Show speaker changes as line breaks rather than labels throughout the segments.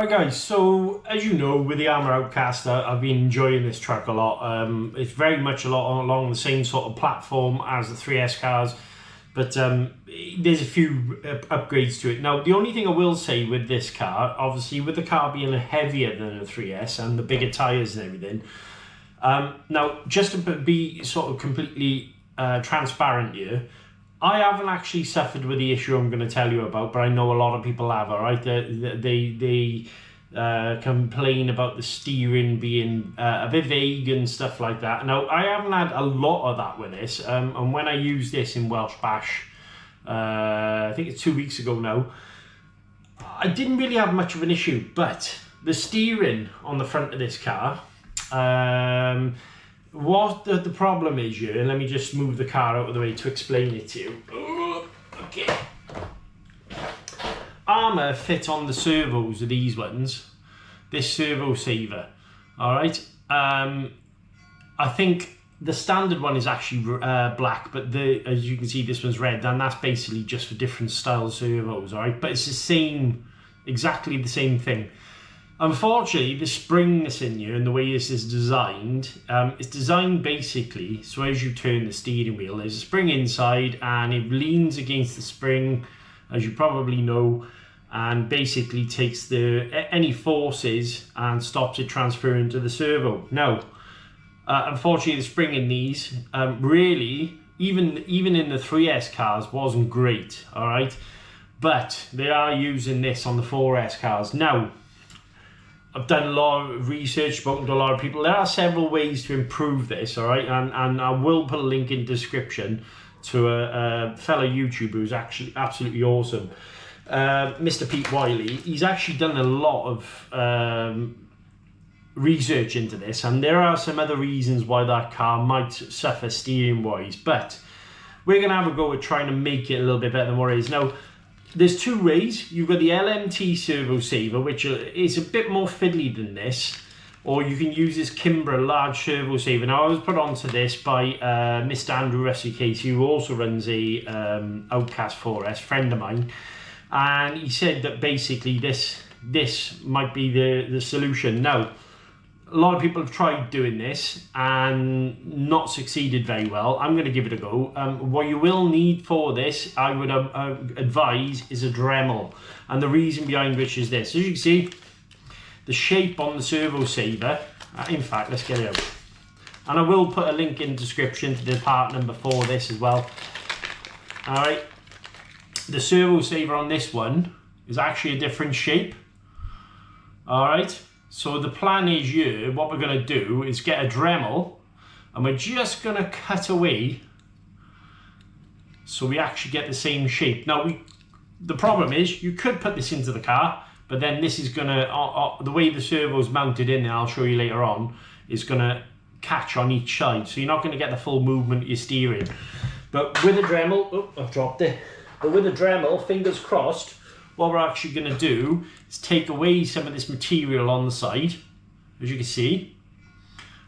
Right guys, so as you know, with the Arrma Outcast, I've been enjoying this truck a lot. It's very much a lot along the same sort of platform as the 3S cars, but there's a few upgrades to it. Now, the only thing I will say with this car, obviously with the car being heavier than the 3S and the bigger tyres and everything, now just to be sort of completely transparent here, I haven't actually suffered with the issue I'm going to tell you about, but I know a lot of people have, all right? They complain about the steering being a bit vague and stuff like that. Now, I haven't had a lot of that with this, and when I used this in Welsh Bash, I think it's 2 weeks ago now, I didn't really have much of an issue, but the steering on the front of this car, what the problem is here, and let me just move the car out of the way to explain it to you. Okay. Arrma fit on the servos of these ones, this servo saver, alright. I think the standard one is actually black, but as you can see, this one's red, and that's basically just for different style servos, alright. But it's the same, exactly the same thing. Unfortunately, the spring that's in here and the way this is designed, it's designed basically so as you turn the steering wheel, there's a spring inside and it leans against the spring, as you probably know, and basically takes any forces and stops it transferring to the servo. Now, unfortunately, the spring in these really, even in the 3S cars, wasn't great, all right? But they are using this on the 4S cars. Now, I've done a lot of research, spoken to a lot of people. There are several ways to improve this, all right? And I will put a link in the description to a fellow YouTuber who's actually absolutely awesome. Mr. Pete Wylie. He's actually done a lot of research into this, and there are some other reasons why that car might suffer steering-wise, but we're going to have a go at trying to make it a little bit better than what it is. Now, there's two ways. You've got the LMT servo saver, which is a bit more fiddly than this, or you can use this Kimbrough large servo saver. Now, I was put onto this by Mr. Andrew Casey, who also runs a Outcast 4S, friend of mine, and he said that basically this might be the solution. Now, a lot of people have tried doing this and not succeeded very well. I'm going to give it a go. What you will need for this, I would advise, is a Dremel. And the reason behind which is this. As you can see, the shape on the servo saver, in fact, let's get it out. And I will put a link in the description to the part number for this as well. All right. The servo saver on this one is actually a different shape. All right. So the plan is here, what we're going to do is get a Dremel and we're just going to cut away so we actually get the same shape. Now, the problem is you could put this into the car, but then this is going to, the way the servo's mounted in there, I'll show you later on, is going to catch on each side. So you're not going to get the full movement of your steering. But with a Dremel, oh, I've dropped it. But with a Dremel, fingers crossed, what we're actually going to do is take away some of this material on the side, as you can see.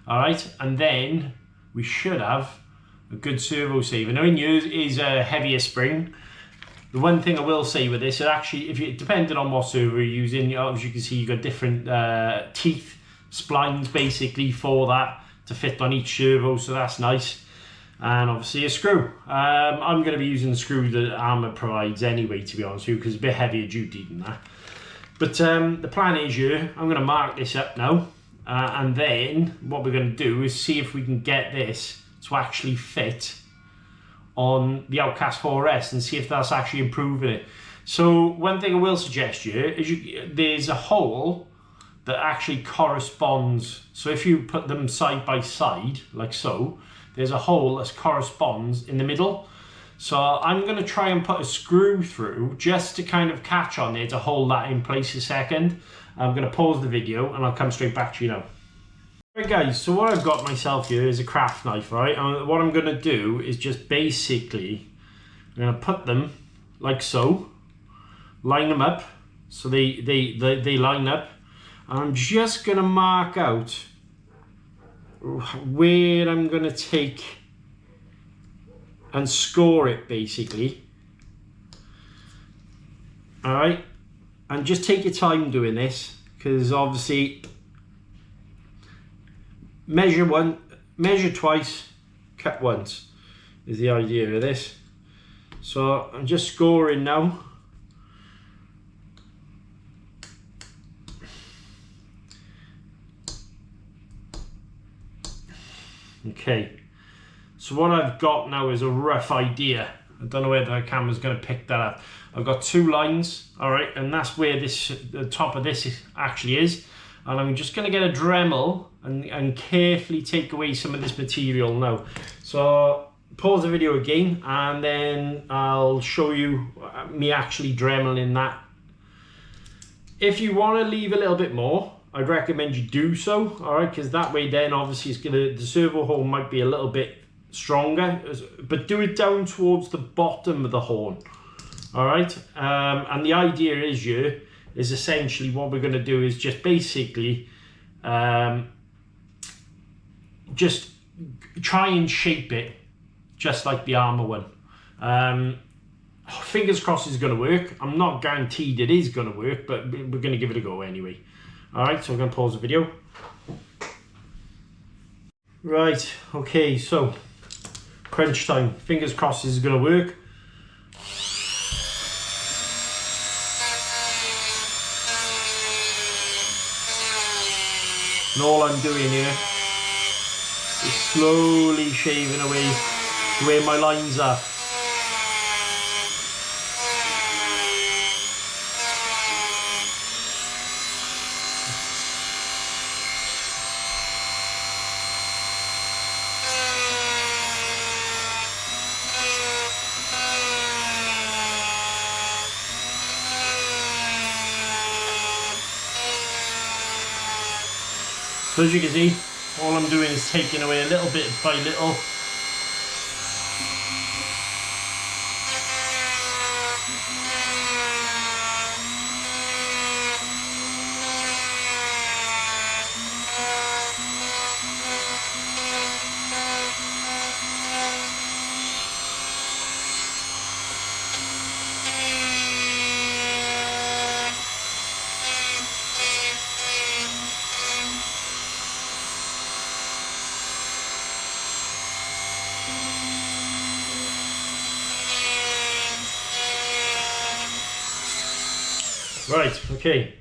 All right, and then we should have a good servo saver. Now, in yours is a heavier spring. The one thing I will say with this, it actually, depending on what servo you're using, as you can see, you've got different teeth, splines basically for that to fit on each servo, so that's nice. And obviously a screw. I'm going to be using the screw that Arrma provides anyway, to be honest with you, because it's a bit heavier duty than that. But the plan is here, I'm going to mark this up now, and then what we're going to do is see if we can get this to actually fit on the Outcast 4S and see if that's actually improving it. So one thing I will suggest here is there's a hole that actually corresponds. So if you put them side by side, like so, there's a hole that corresponds in the middle. So I'm going to try and put a screw through just to kind of catch on there to hold that in place a second. I'm going to pause the video and I'll come straight back to you now. Right guys, so what I've got myself here is a craft knife, right? And what I'm going to do is just basically, I'm going to put them like so, line them up so they line up. And I'm just going to mark out where I'm going to take and score it basically. All right, and just take your time doing this. because obviously measure twice, cut once is the idea of this. So I'm just scoring now. Okay, so what I've got now is a rough idea. I don't know whether the camera's going to pick that up. I've got 2 lines, all right, and that's where the top of this actually is. And I'm just going to get a Dremel and carefully take away some of this material now. So pause the video again, and then I'll show you me actually dremeling that. If you want to leave a little bit more, I'd recommend you do so, all right, because that way then obviously the servo horn might be a little bit stronger, but do it down towards the bottom of the horn, all right. And the idea is essentially what we're going to do is just basically just try and shape it just like the Arrma one. Fingers crossed it's going to work. I'm not guaranteed it is going to work, but we're going to give it a go anyway. Alright, so I'm going to pause the video. Right, okay, so crunch time. Fingers crossed this is going to work. And all I'm doing here is slowly shaving away where my lines are. So as you can see, all I'm doing is taking away a little bit by little. Right, okay,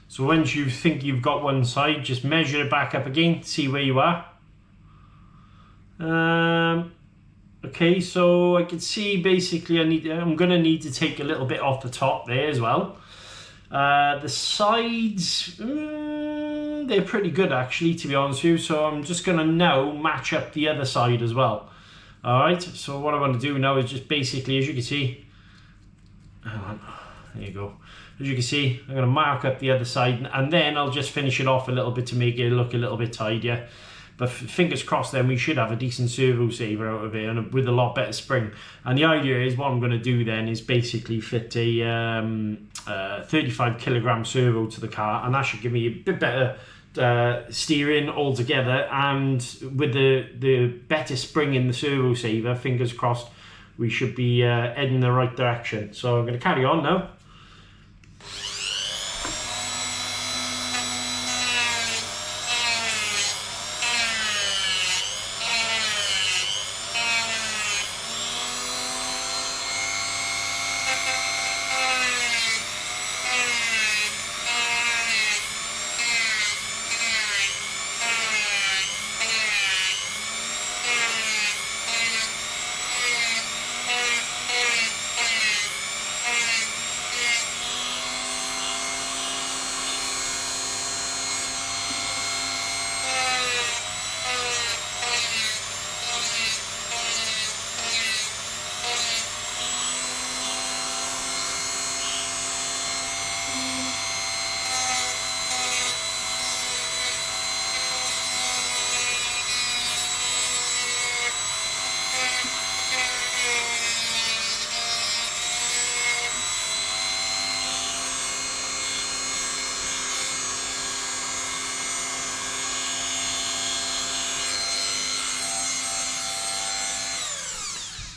so once you think you've got one side, just measure it back up again, see where you are. Okay, so I can see basically I'm going to need to take a little bit off the top there as well. The sides, they're pretty good actually, to be honest with you, so I'm just going to now match up the other side as well. Alright, so what I want to do now is just basically, as you can see, hang on, there you go. As you can see, I'm going to mark up the other side, and then I'll just finish it off a little bit to make it look a little bit tidier. But fingers crossed then we should have a decent servo saver out of it, and with a lot better spring. And the idea is what I'm going to do then is basically fit a 35 kilogram servo to the car, and that should give me a bit better steering altogether. And with the better spring in the servo saver, fingers crossed, we should be heading in the right direction. So I'm going to carry on now.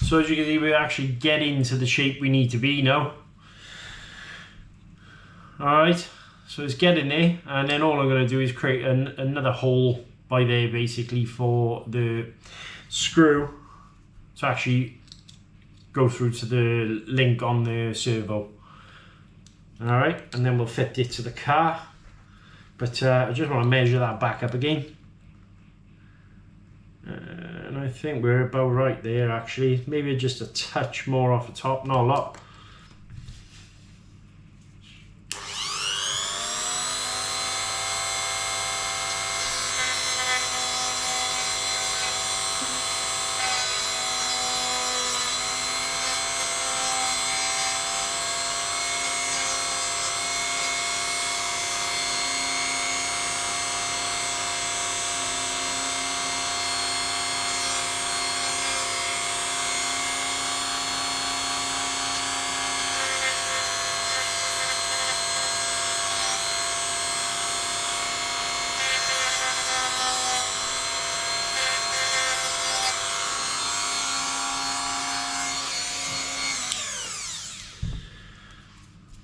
So as you can see, we're actually getting to the shape we need to be now. Alright, So it's getting there, and then all I'm going to do is create another hole by there basically for the screw to actually go through to the link on the servo. Alright, and then we'll fit it to the car. But I just want to measure that back up again. And I think we're about right there actually. Maybe just a touch more off the top, not a lot.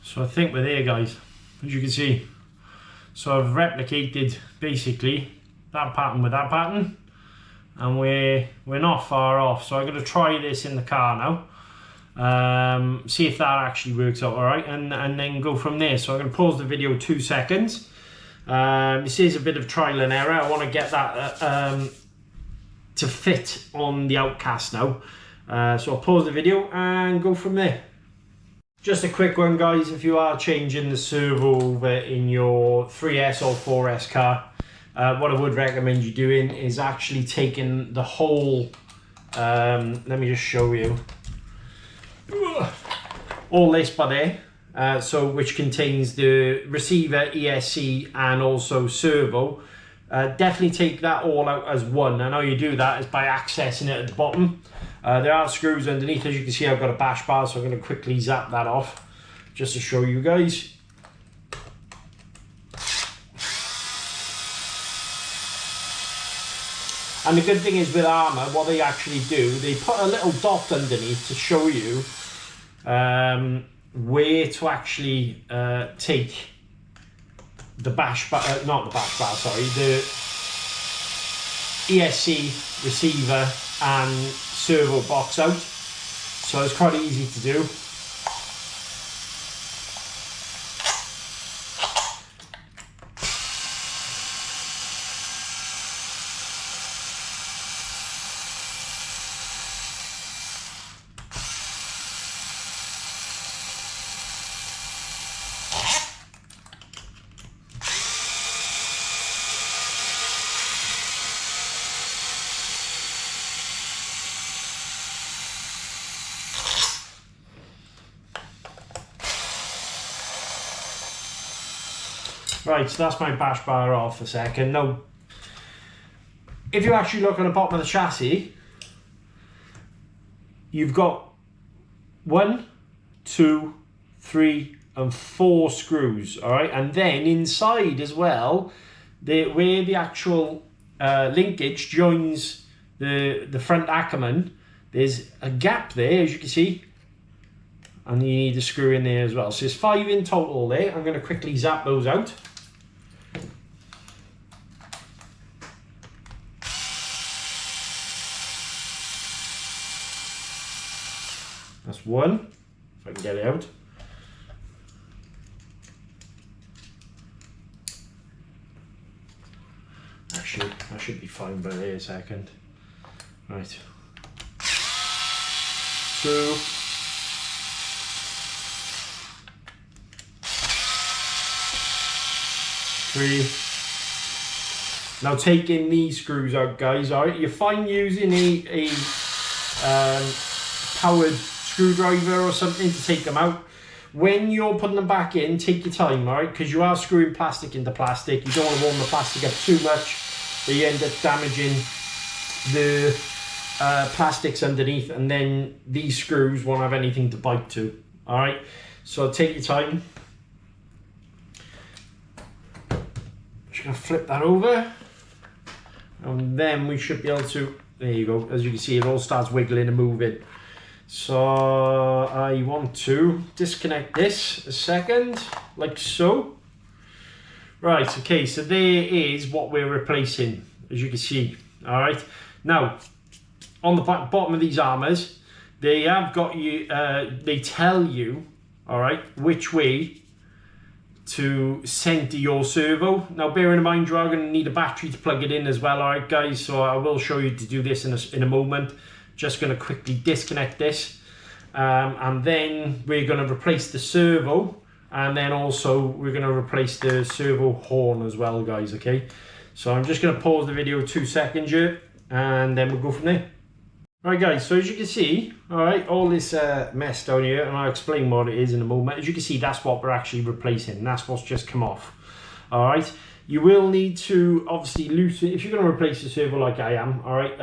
So I think we're there, guys, as you can see. So I've replicated basically that pattern with that pattern, and we're not far off. So I'm going to try this in the car now, see if that actually works out all right, and then go from there. So I'm going to pause the video 2 seconds. This is a bit of trial and error. I want to get that to fit on the Outcast now. So I'll pause the video and go from there. Just a quick one, guys. If you are changing the servo over in your 3S or 4S car, what I would recommend you doing is actually taking the whole, let me just show you, all this by there, so which contains the receiver, ESC, and also servo. Definitely take that all out as one, and how you do that is by accessing it at the bottom. There are screws underneath. As you can see, I've got a bash bar, so I'm going to quickly zap that off just to show you guys. And the good thing is with Arrma, what they actually do, they put a little dot underneath to show you where to actually take the bash bar, not the bash bar, sorry, the ESC receiver and servo box out. So it's quite easy to do. Right, so that's my bash bar off a second. Now, if you actually look on the bottom of the chassis, you've got 1, 2, 3, and 4 screws, all right? And then inside as well, where the actual linkage joins the front Arrma, there's a gap there, as you can see, and you need a screw in there as well. So there's 5 in total there. I'm going to quickly zap those out. That's 1, if I can get it out. Actually, I should be fine by there a second. Right. 2. 3. Now taking these screws out, guys, alright, you're fine using a powered screwdriver or something to take them out. When you're putting them back in, take your time, alright, because you are screwing plastic into plastic. You don't want to warm the plastic up too much, so you end up damaging the plastics underneath, and then these screws won't have anything to bite to. Alright, so take your time. Just gonna flip that over, and then we should be able to, there you go, as you can see it all starts wiggling and moving. So I want to disconnect this a second, like so. Right, okay, so there is what we're replacing, as you can see. All right, now on the bottom of these Arrmas, they have got you, they tell you, all right, which way to center your servo. Now bearing in mind you are going to need a battery to plug it in as well, all right guys, so I will show you to do this in a moment. Just going to quickly disconnect this, and then we're going to replace the servo, and then also we're going to replace the servo horn as well, guys. Okay, so I'm just going to pause the video 2 seconds here, and then we'll go from there. Right guys, so as you can see, all right, all this mess down here, and I'll explain what it is in a moment. As you can see, that's what we're actually replacing. That's what's just come off. All right, you will need to obviously loosen, if you're going to replace the servo like I am, all right,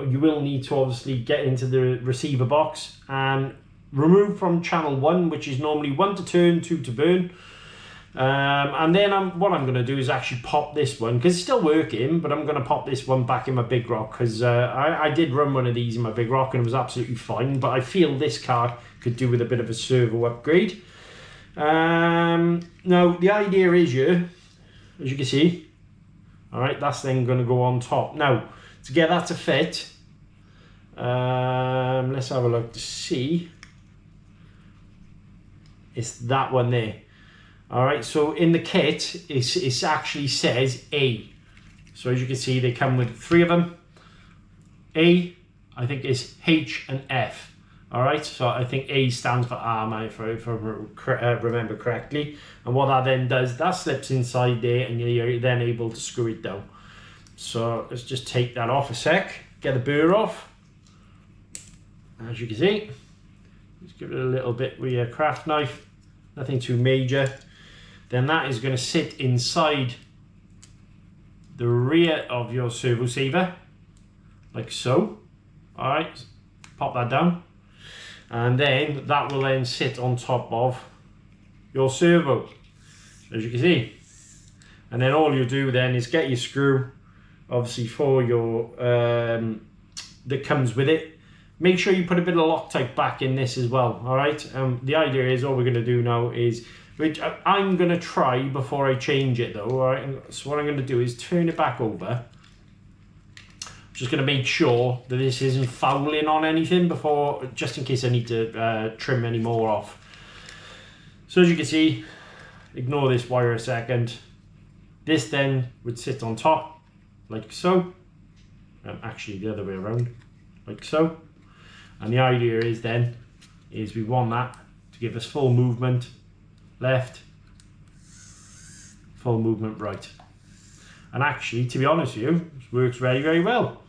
you will need to obviously get into the receiver box and remove from channel 1, which is normally 1 to turn, 2 to burn. And then what I'm going to do is actually pop this one, because it's still working, but I'm going to pop this one back in my Big Rock, because I did run one of these in my Big Rock and it was absolutely fine, but I feel this car could do with a bit of a servo upgrade. Now the idea is here, as you can see, all right, that's then going to go on top. Now to get that to fit, let's have a look to see. It's that one there. All right, so in the kit, it actually says A. So as you can see, they come with 3 of them. A, I think is H and F. All right, so I think A stands for Arrma, if I remember correctly. And what that then does, that slips inside there, and you're then able to screw it down. So let's just take that off a sec, get the burr off. As you can see, just give it a little bit with your craft knife, nothing too major. Then that is going to sit inside the rear of your servo saver, like so. All right, pop that down. And then that will then sit on top of your servo, as you can see. And then all you do then is get your screw, obviously for your, that comes with it. Make sure you put a bit of Loctite back in this as well, all right? The idea is all we're going to do now is, which I'm going to try before I change it though, all right? So what I'm going to do is turn it back over. Just going to make sure that this isn't fouling on anything before, just in case I need to trim any more off. So as you can see, ignore this wire a second. This then would sit on top, like so. Actually the other way around, like so. And the idea is then, is we want that to give us full movement left, full movement right. And actually, to be honest with you, this works very, very well.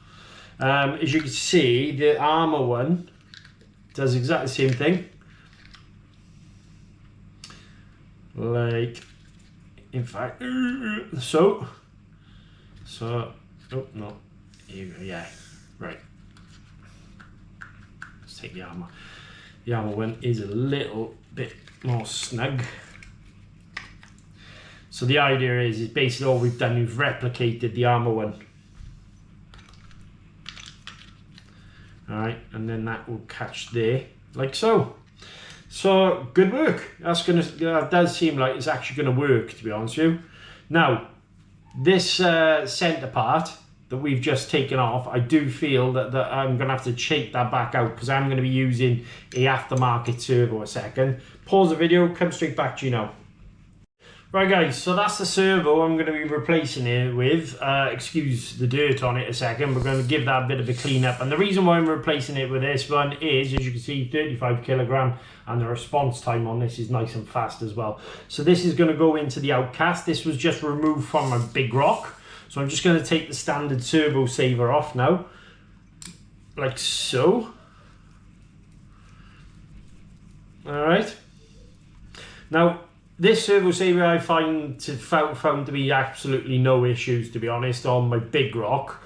As you can see, the Arrma one does exactly the same thing. Like, in fact, so, oh no, here you go, yeah, right. Let's take the Arrma. The Arrma one is a little bit more snug. So the idea is basically all we've done, we've replicated the Arrma one. All right, and then that will catch there, like so. So good work. That's gonna, that does seem like it's actually gonna work, to be honest with you. Now, this center part that we've just taken off, I do feel that I'm gonna have to shake that back out, because I'm gonna be using a aftermarket servo a second. Pause the video, come straight back to you now. Right guys, so that's the servo I'm going to be replacing it with. Excuse the dirt on it a second, we're going to give that a bit of a clean up. And the reason why I'm replacing it with this one is, as you can see, 35 kilogram, and the response time on this is nice and fast as well. So this is going to go into the Outcast. This was just removed from a Big Rock. So I'm just going to take the standard servo saver off now, like so. All right. Now, this servo saver I found to be absolutely no issues, to be honest, on my Big Rock.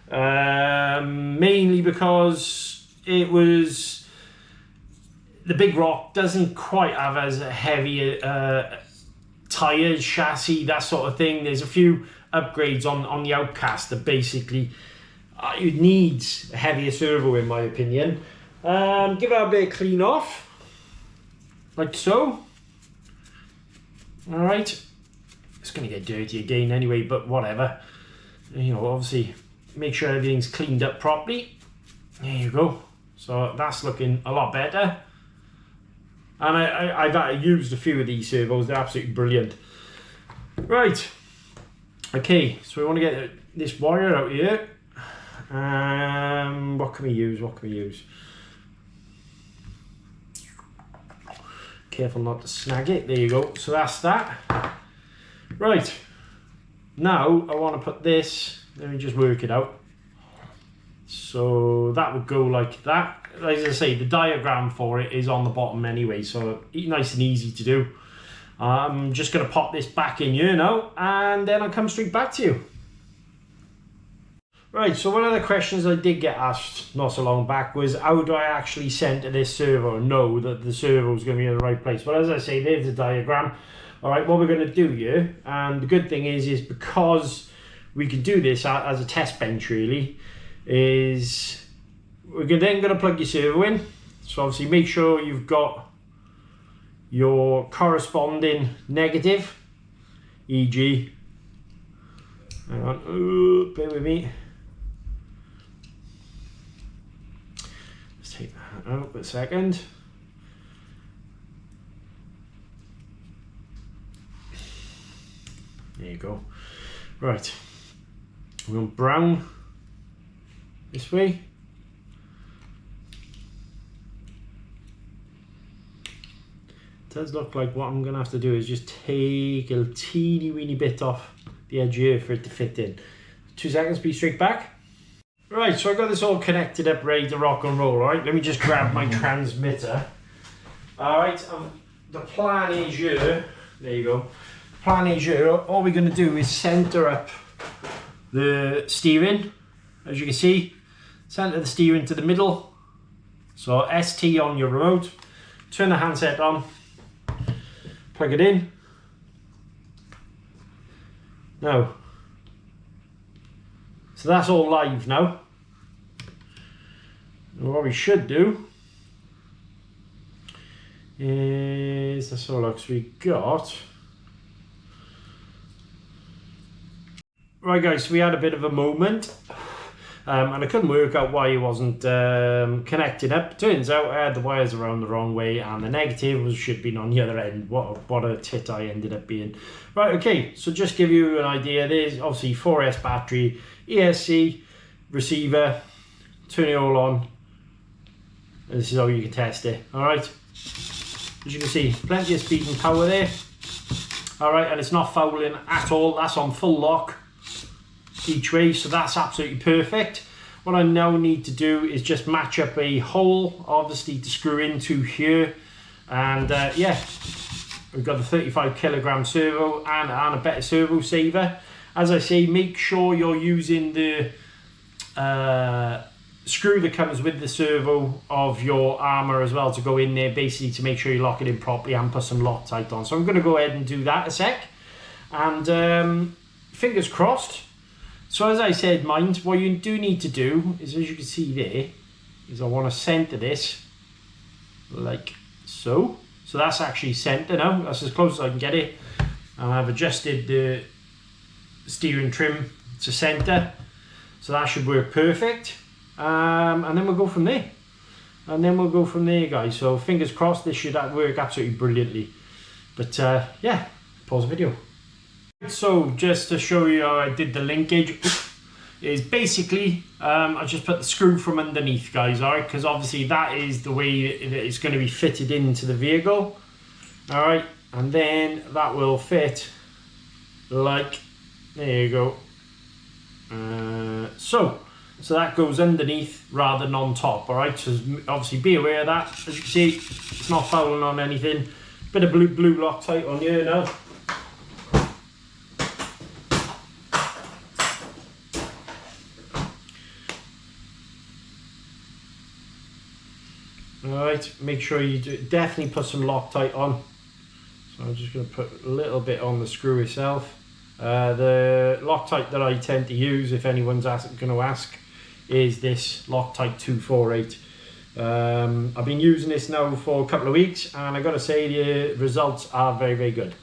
Mainly because it was, the Big Rock doesn't quite have as heavy tyres, chassis, that sort of thing. There's a few upgrades on the Outcast that basically it needs a heavier servo, in my opinion. Give it a bit of clean off, like so. All right, It's going to get dirty again anyway, but whatever. You know, obviously make sure everything's cleaned up properly. There you go. So that's looking a lot better. And I've used a few of these servos. They're absolutely brilliant. Right. Okay, so we want to get this wire out here. What can we use? What can we use? Careful not to snag it. There you go. So that's that. Right. Now I want to put this. Let me just work it out. So that would go like that. As I say, the diagram for it is on the bottom anyway, so nice and easy to do. I'm just going to pop this back in here now, and then I'll come straight back to you. Right, so one of the questions I did get asked not so long back was, how do I actually center this servo and know that the servo is going to be in the right place? Well, as I say, there's the diagram. All right, what we're going to do here, and the good thing is because we can do this as a test bench really, is we're then going to plug your servo in. So obviously make sure you've got your corresponding negative, e.g. hang on, bear with me. Let's take that out a second. There you go. Right, we're on brown this way. It does look like what I'm gonna have to do is just take a teeny weeny bit off the edge here for it to fit in. 2 seconds, be straight back. Right, so I got this all connected up, ready to rock and roll. All right, let me just grab my transmitter. All right, the plan is here. There you go. Plan is here. All we're going to do is center up the steering. As you can see, center the steering to the middle. So ST on your remote. Turn the handset on. Plug it in. Now, so that's all live now. And what we should do is, that's all looks we got. Right guys, so we had a bit of a moment and I couldn't work out why it wasn't connected up. Turns out I had the wires around the wrong way and the negative should be on the other end. What a tit I ended up being. Right, okay, so just give you an idea, there's obviously 4S battery, ESC, receiver, turn it all on. And this is how you can test it, alright? As you can see, plenty of speed and power there. Alright, and it's not fouling at all, that's on full lock each way, so that's absolutely perfect. What I now need to do is just match up a hole, obviously, to screw into here. And yeah, we've got the 35 kilogram servo and a better servo saver. As I say, make sure you're using the screw that comes with the servo of your Arrma as well to go in there, basically to make sure you lock it in properly and put some Loctite on. So I'm going to go ahead and do that a sec, and fingers crossed. So as I said, mind, what you do need to do is, as you can see there, is I want to center this like so. So that's actually center now, that's as close as I can get it. And I've adjusted the steering trim to center, so that should work perfect. And then we'll go from there. Guys. So fingers crossed, this should work absolutely brilliantly. But yeah, pause the video. So just to show you how I did the linkage, is basically I just put the screw from underneath, guys, alright, because obviously that is the way it's going to be fitted into the vehicle, alright, and then that will fit like, there you go, so that goes underneath rather than on top, alright, so obviously be aware of that. As you can see, it's not fouling on anything. Bit of blue Loctite on here now. Alright, make sure you definitely put some Loctite on. So I'm just going to put a little bit on the screw itself. The Loctite that I tend to use, if anyone's going to ask, is this Loctite 248. I've been using this now for a couple of weeks, and I got to say the results are very, very good.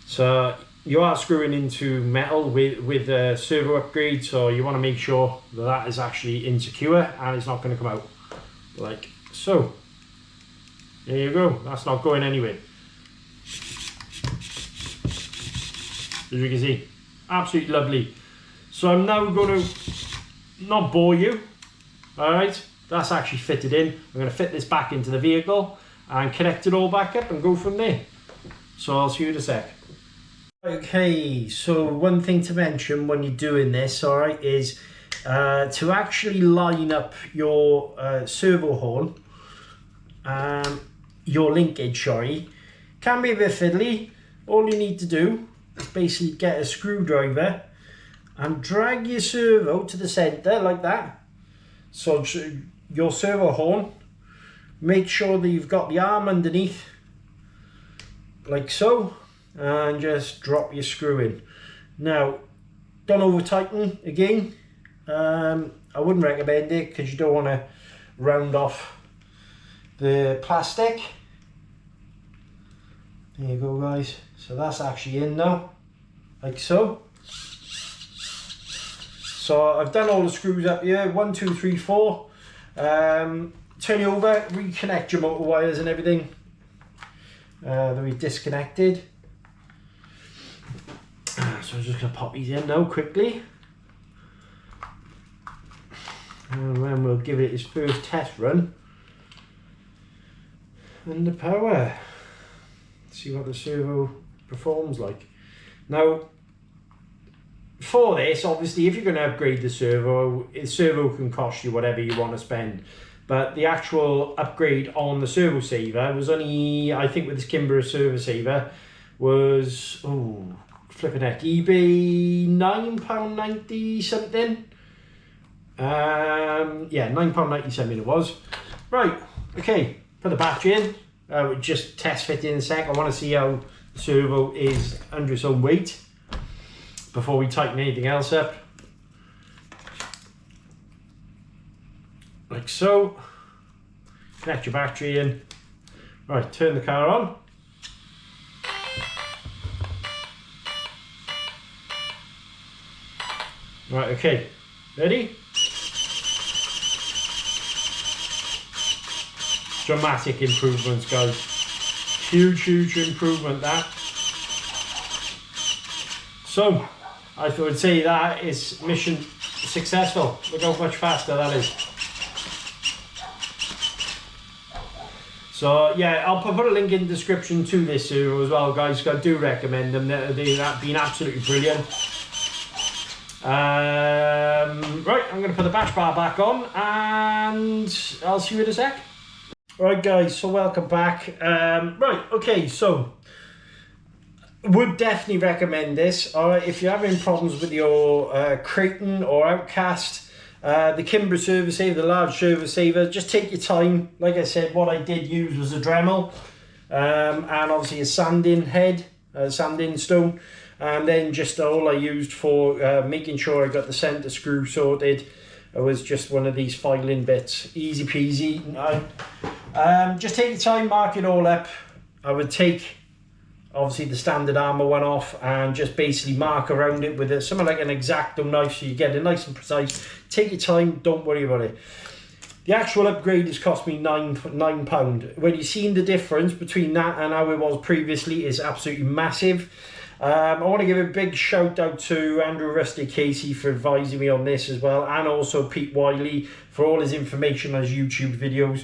So you are screwing into metal with a servo upgrade, so you want to make sure that that is actually insecure and it's not going to come out like so. There you go, that's not going anywhere. As you can see, absolutely lovely. So I'm now going to not bore you. Alright, that's actually fitted in. I'm going to fit this back into the vehicle and connect it all back up and go from there. So I'll see you in a sec. Okay, so one thing to mention when you're doing this, alright, is to actually line up your servo horn, your linkage, sorry, can be a bit fiddly. All you need to do is basically get a screwdriver and drag your servo to the center like that. So your servo horn, make sure that you've got the arm underneath like so, and just drop your screw in. Now don't over tighten again. I wouldn't recommend it because you don't want to round off the plastic. There you go guys, so that's actually in now like so. So I've done all the screws up here, 1, 2, 3, 4. Turn you over, reconnect your motor wires and everything that we disconnected. So I'm just going to pop these in now quickly. And then we'll give it its first test run. And the power. See what the servo performs like. Now, for this, obviously, if you're going to upgrade the servo can cost you whatever you want to spend. But the actual upgrade on the servo saver was only, I think with this Kimbrough servo saver, was, oh, flipping heck, eBay £9.90 something. Yeah, £9.90 something it was. Right, okay, put the battery in. We'll just test fit in a sec. I want to see how the servo is under its own weight before we tighten anything else up. Like so. Connect your battery in. Right, turn the car on. Right, okay, ready? Dramatic improvements, guys. Huge improvement, that. So, I would say that is mission successful. Look how much faster that is. So yeah, I'll put a link in the description to this servo as well, guys. I do recommend them. They've been absolutely brilliant. Right, I'm going to put the bash bar back on and I'll see you in a sec. Right guys, so welcome back. Right, okay, so would definitely recommend this. Alright, if you're having problems with your Creighton or Outcast, the Kimbrough servo saver, the large servo saver, just take your time. Like I said, what I did use was a dremel and obviously a sanding head, sanding stone, and then just all I used for making sure I got the center screw sorted. It was just one of these filing bits, easy peasy. Just take your time, mark it all up. I would take obviously the standard Arrma one off and just basically mark around it with something like an X-Acto knife so you get it nice and precise. Take your time, don't worry about it. The actual upgrade has cost me £9. When you've seen the difference between that and how it was previously, is absolutely massive. I want to give a big shout out to Andrew Rusty Casey for advising me on this as well, and also Pete Wylie for all his information on his YouTube videos.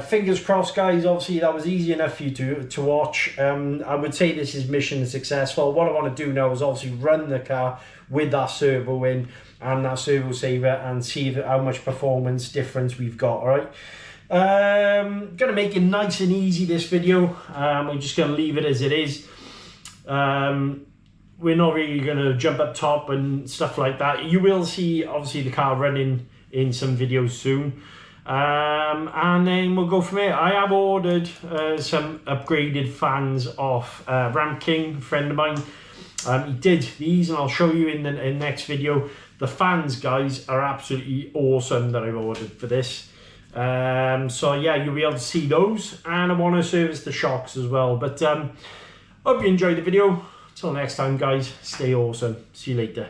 Fingers crossed guys, obviously that was easy enough for you to watch. I would say this is mission successful. What I want to do now is obviously run the car with that servo in and that servo saver and see how much performance difference we've got. Alright, gonna make it nice and easy this video. We're just gonna leave it as it is. We're not really gonna jump up top and stuff like that. You will see obviously the car running in some videos soon. And then we'll go from here. I have ordered some upgraded fans off Ram King, a friend of mine. He did these and I'll show you in the next video. The fans, guys, are absolutely awesome that I've ordered for this. So yeah, you'll be able to see those, and I want to service the shocks as well. But hope you enjoyed the video. Till next time, guys, stay awesome. See you later.